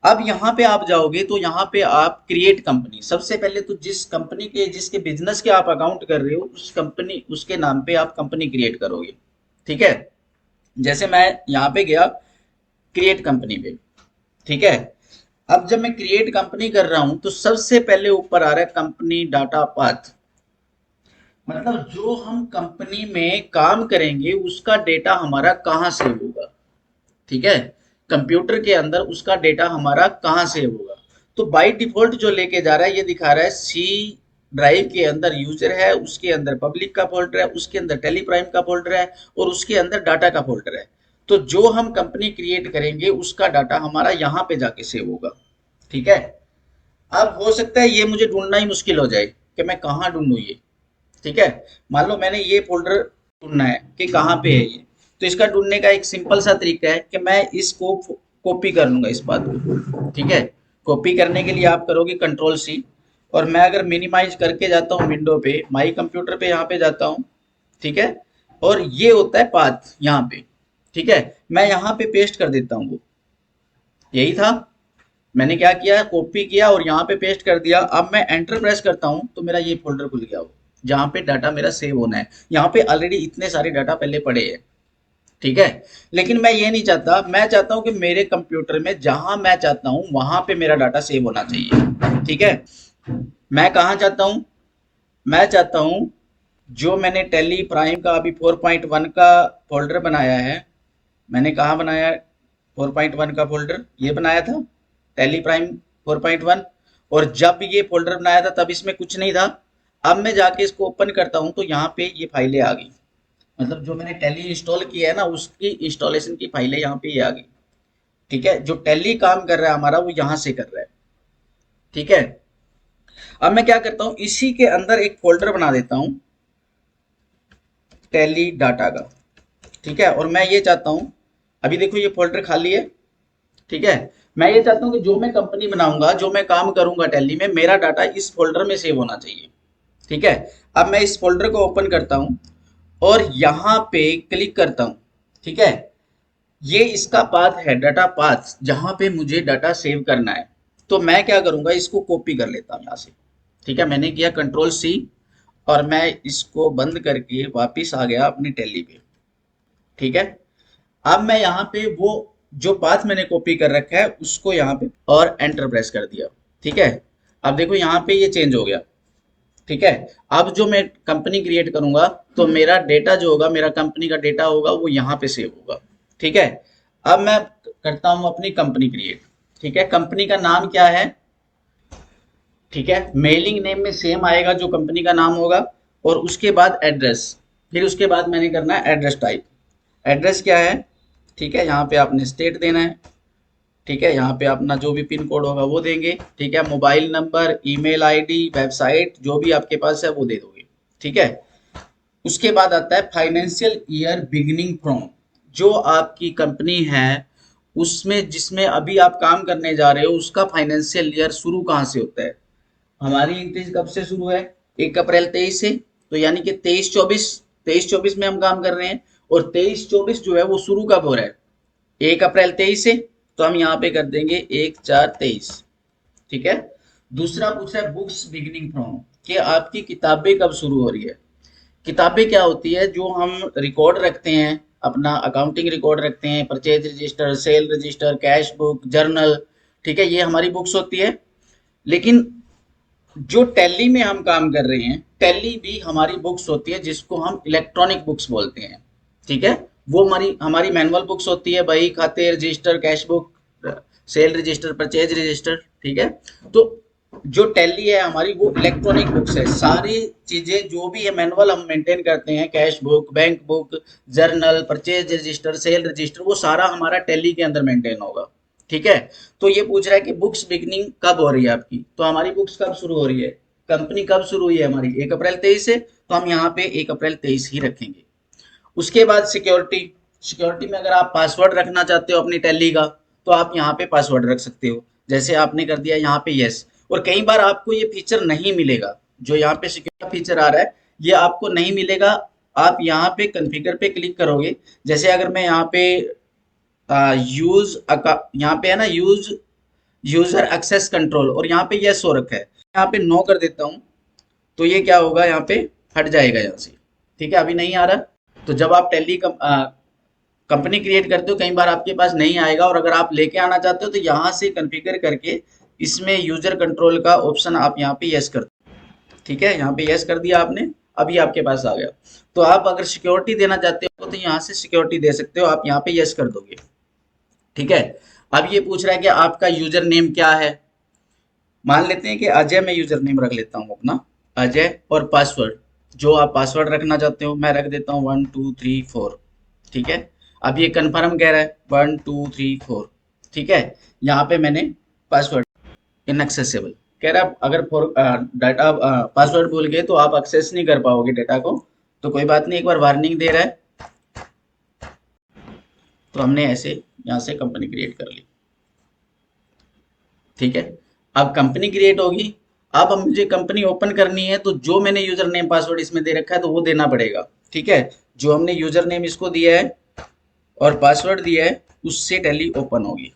अब यहाँ पे आप जाओगे तो यहाँ पे आप क्रिएट कंपनी, सबसे पहले तो जिस कंपनी के जिसके बिजनेस के आप अकाउंट कर रहे हो उस कंपनी उसके नाम पे आप कंपनी क्रिएट करोगे। ठीक है। जैसे मैं यहाँ पे गया क्रिएट कंपनी पे। ठीक है। अब जब मैं क्रिएट कंपनी कर रहा हूं तो सबसे पहले ऊपर आ रहा है कंपनी डाटा पाथ। मतलब जो हम कंपनी में काम करेंगे उसका डेटा हमारा कहाँ सेव होगा। ठीक है। कंप्यूटर के अंदर उसका डेटा हमारा कहाँ सेव होगा। तो बाय डिफॉल्ट जो लेके जा रहा है ये दिखा रहा है सी ड्राइव के अंदर यूजर है, उसके अंदर पब्लिक का फोल्डर है, उसके अंदर टेलीप्राइम का फोल्डर है और उसके अंदर डाटा का फोल्डर है। तो जो हम कंपनी क्रिएट करेंगे उसका डाटा हमारा यहाँ पे जाके सेव होगा। ठीक है। अब हो सकता है ये मुझे ढूंढना ही मुश्किल हो जाए कि मैं कहाँ ढूंढूं ये। ठीक है। मान लो मैंने ये फोल्डर ढूंढना है कि कहाँ पे है ये। तो इसका ढूंढने का एक सिंपल सा तरीका है कि मैं इसको कॉपी कर लूंगा इस बात को। ठीक है। कॉपी करने के लिए आप करोगे कंट्रोल सी। और मैं अगर मिनिमाइज करके जाता हूँ विंडो पे, माई कंप्यूटर पे यहाँ पे जाता हूँ। ठीक है। और ये होता है पाथ यहाँ पे। ठीक है। मैं यहाँ पे पेस्ट कर देता हूँ वो। यही था। मैंने क्या किया, कॉपी किया और यहाँ पे पेस्ट कर दिया। अब मैं एंटर प्रेस करता हूँ तो मेरा ये फोल्डर खुल गया हो जहाँ पे डाटा मेरा सेव होना है। यहाँ पे ऑलरेडी इतने सारे डाटा पहले पड़े हैं। ठीक है। लेकिन मैं ये नहीं चाहता, मैं चाहता हूँ कि मेरे कंप्यूटर में जहां मैं चाहता हूँ वहां पे मेरा डाटा सेव होना चाहिए। ठीक है। मैं कहाँ चाहता हूँ, मैं चाहता हूँ जो मैंने टेली प्राइम का अभी 4.1 का फोल्डर बनाया है। मैंने कहाँ बनाया है 4.1 का फोल्डर, ये बनाया था टेली प्राइम 4.1। और जब ये फोल्डर बनाया था तब इसमें कुछ नहीं था। अब मैं जाके इसको ओपन करता हूँ तो यहाँ पे ये फाइलें आ गई। मतलब जो मैंने टैली इंस्टॉल किया है ना उसकी इंस्टॉलेशन की फाइलें यहाँ पे ये आ गई। ठीक है। जो टैली काम कर रहा है हमारा वो यहाँ से कर रहा है। ठीक है। अब मैं क्या करता हूँ, इसी के अंदर एक फोल्डर बना देता हूँ टैली डाटा का। ठीक है। और मैं ये चाहता हूँ, अभी देखो ये फोल्डर खाली है। ठीक है। मैं ये चाहता हूँ कि जो मैं कंपनी बनाऊंगा, जो मैं काम करूंगा टैली में, मेरा डाटा इस फोल्डर में सेव होना चाहिए। ठीक है। अब मैं इस फोल्डर को ओपन करता हूँ और यहाँ पे क्लिक करता हूँ। ठीक है। ये इसका पाथ है, डाटा पाथ, जहां पे मुझे डाटा सेव करना है। तो मैं क्या करूंगा, इसको कॉपी कर लेता हूं यहाँ से। ठीक है। मैंने किया कंट्रोल सी और मैं इसको बंद करके वापिस आ गया अपनी टैली पे। ठीक है। अब मैं यहाँ पे वो जो पाथ मैंने कॉपी कर रखा है उसको यहाँ पे और एंटर प्रेस कर दिया। ठीक है। अब देखो यहाँ पे ये चेंज हो गया। ठीक है। अब जो मैं कंपनी क्रिएट करूंगा तो मेरा डेटा जो होगा, मेरा कंपनी का डेटा होगा, वो यहाँ पे सेव होगा। ठीक है। अब मैं करता हूं अपनी कंपनी क्रिएट। ठीक है। कंपनी का नाम क्या है। ठीक है। मेलिंग नेम में सेम आएगा जो कंपनी का नाम होगा। और उसके बाद एड्रेस, फिर उसके बाद मैंने करना है एड्रेस टाइप। एड्रेस क्या है। ठीक है। यहाँ पे आपने स्टेट देना है। ठीक है। यहाँ पे अपना जो भी पिन कोड होगा वो देंगे। ठीक है। Mobile number, email ID, website जो भी आपके पास है वो दे दोगे। ठीक है। उसके बाद आता है फाइनेंशियल ईयर बिगिनिंग फ्रॉम। जो आपकी कंपनी है उसमें जिसमें अभी आप काम करने जा रहे हो उसका फाइनेंशियल ईयर शुरू कहाँ से होता है। हमारी एंट्री कब से शुरू है, 1 अप्रैल 23 से। तो यानी कि 23-24 में हम काम कर रहे हैं। और 23-24 जो है वो शुरू कब हो रहा है, 1 अप्रैल 23 से। तो हम यहाँ पे कर देंगे 1/4/23। ठीक है। दूसरा पूछ रहा है बुक्स बिगिनिंग फ्रॉम, कि आपकी किताबें कब शुरू हो रही है। किताबें क्या होती है, जो हम रिकॉर्ड रखते हैं, अपना अकाउंटिंग रिकॉर्ड रखते हैं, purchase register, cell register, cash book, journal. ठीक है। ये हमारी बुक्स होती है। लेकिन जो टैली में हम काम कर रहे हैं, टैली भी हमारी बुक्स होती है जिसको हम इलेक्ट्रॉनिक बुक्स बोलते हैं। ठीक है। वो हमारी हमारी मैनुअल बुक्स होती है, बही खाते, register, cash book, cell register, purchase register. ठीक है। तो जो टैली है हमारी वो इलेक्ट्रॉनिक बुक्स है। सारी चीजें जो भी है मैनुअल हम मेंटेन करते हैं, cash book, bank book, journal, purchase register, cell register, वो सारा हमारा टैली के अंदर मेंटेन होगा। ठीक है। तो ये पूछ रहा है कि बुक्स बिगनिंग कब हो रही है आपकी, तो हमारी बुक्स कब शुरू हो रही है, कंपनी कब शुरू हुई है हमारी, 1 अप्रैल 23 से। तो हम यहाँ पे 1 अप्रैल 23 ही रखेंगे। उसके बाद सिक्योरिटी। सिक्योरिटी में अगर आप पासवर्ड रखना चाहते हो अपनी टैली का तो आप यहाँ पे पासवर्ड रख सकते हो। जैसे आपने कर दिया यहाँ पे यस। और कई बार आपको ये फीचर नहीं मिलेगा, जो यहाँ पे सिक्योरिटी फीचर आ रहा है ये आपको नहीं मिलेगा। आप यहाँ पे कॉन्फ़िगर पे क्लिक करोगे। जैसे अगर मैं यहाँ पे यूज, यहाँ पे है ना यूज यूजर एक्सेस कंट्रोल, और यहाँ पे यस हो रखा है, यहाँ पे नो कर देता हूँ तो ये क्या होगा, यहाँ पे हट जाएगा यहाँ से। ठीक है, अभी नहीं आ रहा। तो जब आप टैली कंपनी क्रिएट करते हो, कई बार आपके पास नहीं आएगा, और अगर आप लेके आना चाहते हो तो यहाँ से कॉन्फ़िगर करके इसमें यूजर कंट्रोल का ऑप्शन आप यहाँ पे यस कर दो। ठीक है, यहाँ पे यस कर दिया आपने, अभी आपके पास आ गया। तो आप अगर सिक्योरिटी देना चाहते हो तो यहाँ से सिक्योरिटी दे सकते हो, आप यहाँ पे यस कर दोगे। ठीक है, अब ये पूछ रहा है कि आपका यूजर नेम क्या है। मान लेते हैं कि अजय मैं यूजर नेम रख लेता हूँ अपना, अजय, और पासवर्ड जो आप पासवर्ड रखना चाहते हो मैं रख देता हूँ 1234। ठीक है, अब ये कंफर्म कह रहा है 1234। ठीक है, यहाँ पे मैंने पासवर्ड इनएक्सेसिबल कह रहा है, अगर डाटा पासवर्ड भूल गए तो आप एक्सेस नहीं कर पाओगे डाटा को। तो कोई बात नहीं, एक बार वार्निंग दे रहा है, तो हमने ऐसे यहाँ से कंपनी क्रिएट कर ली। ठीक है, अब कंपनी क्रिएट होगी। अब मुझे कंपनी ओपन करनी है, तो जो मैंने यूजर नेम पासवर्ड इसमें दे रखा है तो वो देना पड़ेगा। ठीक है, जो हमने यूजर नेम इसको दिया है और पासवर्ड दिया है उससे टैली ओपन होगी।